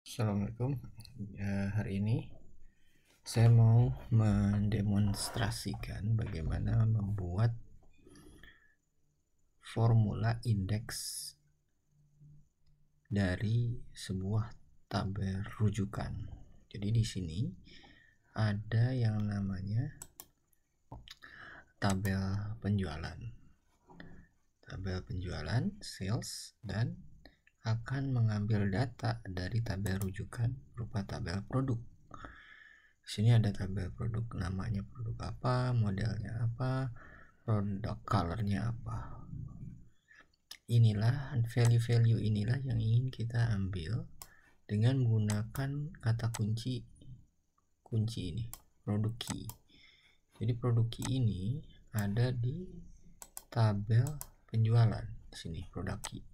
Assalamualaikum. Hari ini saya mau mendemonstrasikan bagaimana membuat formula indeks dari sebuah tabel rujukan. Jadi di sini ada yang namanya tabel penjualan. Tabel penjualan, sales, dan akan mengambil data dari tabel rujukan berupa tabel produk. Di sini ada tabel produk, namanya produk apa, modelnya apa, produk colornya apa. Inilah value-value inilah yang ingin kita ambil dengan menggunakan kata kunci ini, produk key. Jadi produk key ini ada di tabel penjualan. Di sini produk key.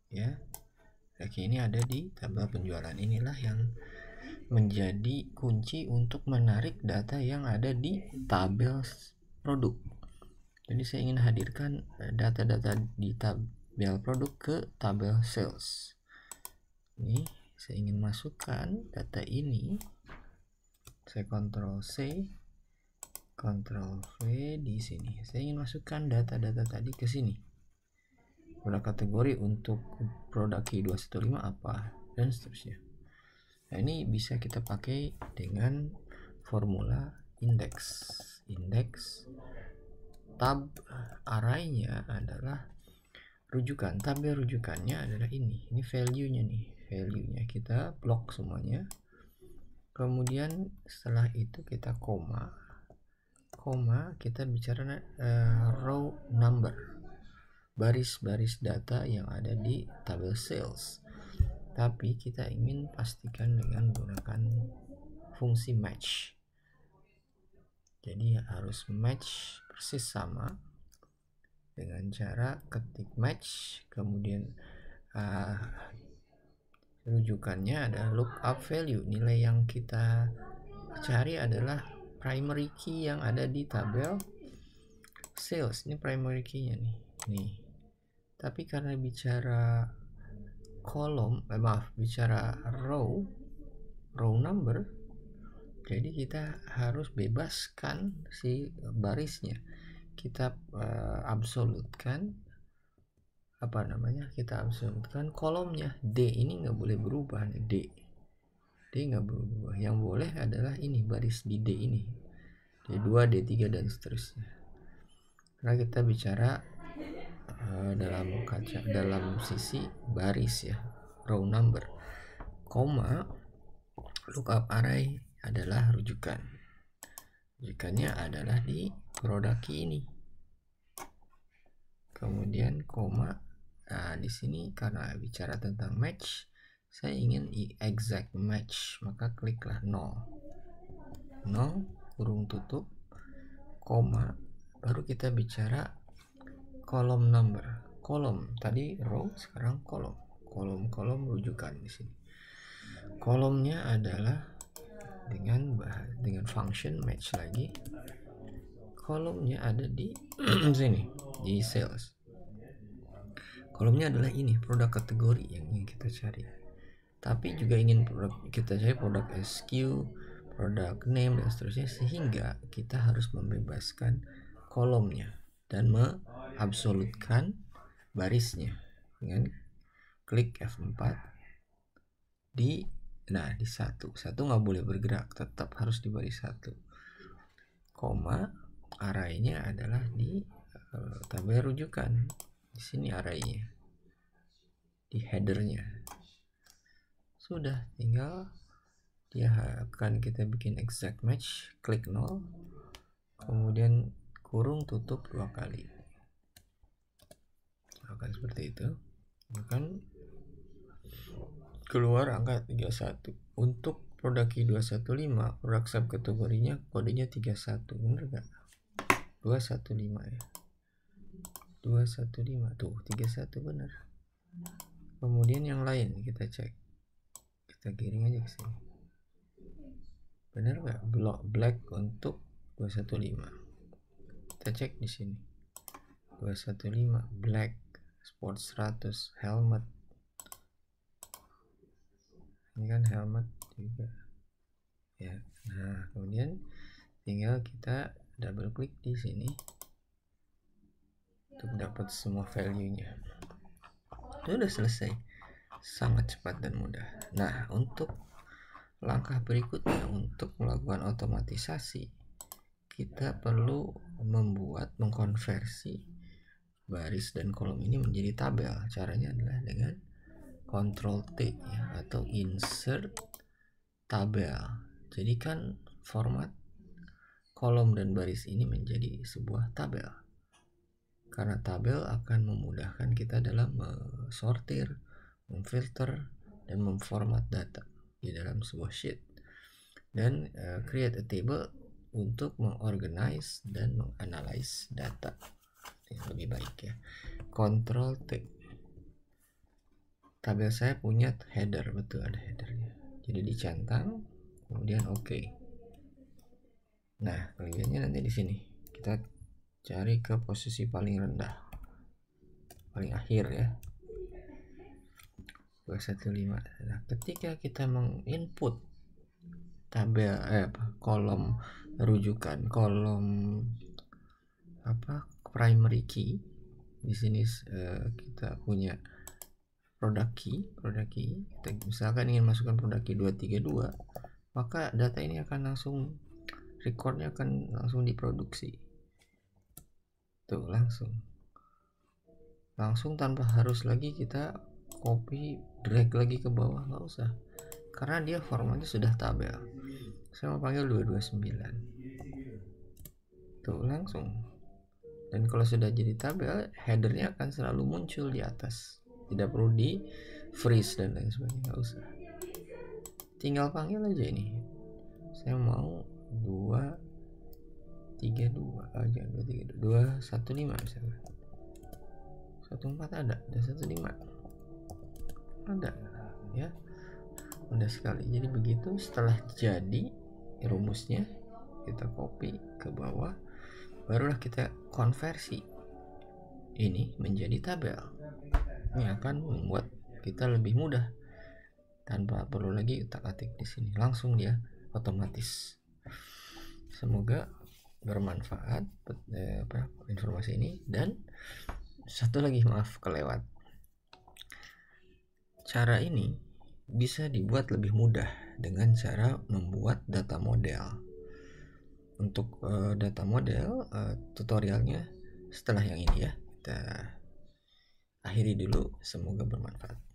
Ya. Oke, ini ada di tabel penjualan. Inilah yang menjadi kunci untuk menarik data yang ada di tabel produk. Jadi saya ingin hadirkan data-data di tabel produk ke tabel sales. Ini saya ingin masukkan data ini. Saya Ctrl C, Ctrl V di sini. Saya ingin masukkan data-data tadi ke sini. Produk kategori untuk produk Q215 apa dan seterusnya. Nah, ini bisa kita pakai dengan formula indeks. Tab arraynya adalah rujukan. Tabel rujukannya adalah ini value-nya nih. Value-nya kita blok semuanya. Kemudian setelah itu kita koma kita bicara row number, baris-baris data yang ada di tabel sales. Tapi kita ingin pastikan dengan menggunakan fungsi match. Jadi harus match persis sama dengan cara ketik match, kemudian rujukannya adalah lookup value. Nilai yang kita cari adalah primary key yang ada di tabel sales. Ini primary key-nya nih. Tapi karena bicara bicara row number, jadi kita harus bebaskan si barisnya. Kita absolutkan kita absolutkan kolomnya. D ini nggak boleh berubah nih. D nggak berubah. Yang boleh adalah ini baris di D ini, D2, D3 dan seterusnya. Karena kita bicara dalam sisi baris ya, row number. Koma, lookup array adalah rujukannya adalah di produk ini. Kemudian koma, di sini karena bicara tentang match, saya ingin exact match, maka kliklah 0 kurung tutup koma, baru kita bicara kolom number. Kolom tadi row, sekarang kolom rujukan di sini. Kolomnya adalah dengan function match lagi. Kolomnya ada di sini, di sales. Kolomnya adalah ini, produk kategori yang ingin kita cari. Tapi juga ingin kita cari produk SKU, produk name dan seterusnya, sehingga kita harus membebaskan kolomnya dan mengabsolutkan barisnya dengan klik F4 di 1 nggak boleh bergerak, tetap harus di baris 1. Koma, arraynya adalah di tabel rujukan. Di sini arraynya, di headernya. Sudah, tinggal dia akan kita bikin exact match, klik 0, kemudian kurung tutup 2 kali. Akan seperti itu, akan keluar angka 31. Untuk produk Q215, produk subkategorinya kodenya 31, bener gak? 215 ya, 215 tuh 31 bener. Kemudian yang lain kita cek, kita giring aja ke sini, bener gak? Black untuk 215, kita cek di sini 215 black, sport 100, helmet kan helmet juga ya. Nah, kemudian tinggal kita double klik di sini untuk dapat semua value-nya. Itu udah selesai, sangat cepat dan mudah. Nah, untuk langkah berikutnya untuk melakukan otomatisasi, kita perlu mengkonversi baris dan kolom ini menjadi tabel. Caranya adalah dengan Ctrl T ya, atau insert tabel. Jadikan format kolom dan baris ini menjadi sebuah tabel. Karena tabel akan memudahkan kita dalam mensortir, memfilter, dan memformat data di dalam sebuah sheet. Dan create a table untuk mengorganize dan menganalisis data yang lebih baik ya. Ctrl T. Tabel saya punya header, betul ada headernya. Jadi dicentang, kemudian oke. Nah, kelihatannya nanti di sini kita cari ke posisi paling rendah, paling akhir ya, 215. Nah, ketika kita menginput tabel kolom rujukan, kolom primary key, di sini kita punya product key. Kita misalkan ingin masukkan product key 232, maka data ini akan langsung recordnya akan langsung diproduksi tuh, langsung tanpa harus lagi kita copy drag lagi ke bawah, nggak usah, karena dia formatnya sudah tabel. Saya mau panggil 229 tuh, langsung. Dan kalau sudah jadi tabel, headernya akan selalu muncul di atas, tidak perlu di freeze dan lain sebagainya, nggak usah, tinggal panggil aja ini. Saya mau 232 aja, 215 misalnya. 14 ada 15 ada ya, mudah sekali. Jadi begitu, setelah jadi rumusnya kita copy ke bawah, barulah kita konversi ini menjadi tabel. Ini akan membuat kita lebih mudah tanpa perlu lagi utak-atik di sini, langsung dia otomatis. Semoga bermanfaat informasi ini. Dan satu lagi, maaf kelewat, cara ini bisa dibuat lebih mudah dengan cara membuat data model. Untuk data model tutorialnya setelah yang ini ya, kita akhiri dulu. Semoga bermanfaat.